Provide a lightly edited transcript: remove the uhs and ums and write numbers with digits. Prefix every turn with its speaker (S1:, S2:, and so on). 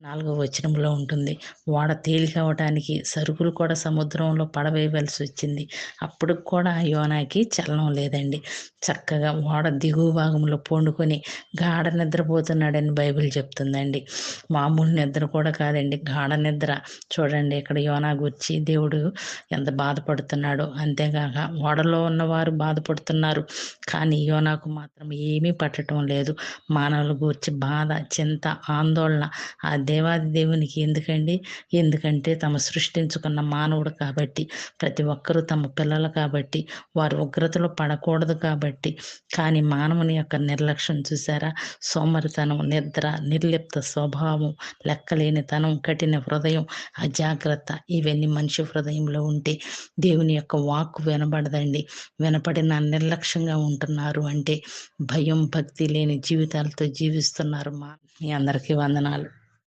S1: 4వ వచనంలో ఉంటుంది. ఓడ తేలికవ్వటానికి సరుకులు కూడా సముద్రంలో పడవేయవలసి వచ్చింది. అప్పటికి కూడా యోనాకి చలనం లేదండి. చక్కగా ఓడ దిగువ భాగంలో పండుకొని గాఢ నిద్రపోతున్నాడని బైబిల్ చెప్తుందండి. మామూలు నిద్ర కూడా కాదండి, గాఢ నిద్ర. చూడండి ఇక్కడ యోనా గూర్చి దేవుడు ఎంత బాధపడుతున్నాడో. అంతేగాక ఓడలో ఉన్నవారు బాధపడుతున్నారు, కానీ యోనాకు మాత్రం ఏమీ పట్టడం లేదు. మానవుల గూర్చి బాధ, చింత, ఆందోళన ఆ దేవాది దేవునికి ఎందుకండి? ఎందుకంటే తమ సృష్టించుకున్న మానవుడు కాబట్టి, ప్రతి ఒక్కరూ తమ పిల్లలు కాబట్టి, వారు ఉగ్రతలో పడకూడదు కాబట్టి. కానీ మానవుని యొక్క నిర్లక్ష్యం చూసారా? సోమరితనం, నిద్ర, నిర్లిప్త స్వభావం, లెక్కలేనితనం, కఠిన హృదయం, అజాగ్రత్త ఇవన్నీ మనిషి హృదయంలో ఉంటే దేవుని యొక్క వాక్కు వినబడదండి. వినపడిన నిర్లక్ష్యంగా ఉంటున్నారు అంటే భయం, భక్తి లేని జీవితాలతో జీవిస్తున్నారు. మీ అందరికీ వందనాలు.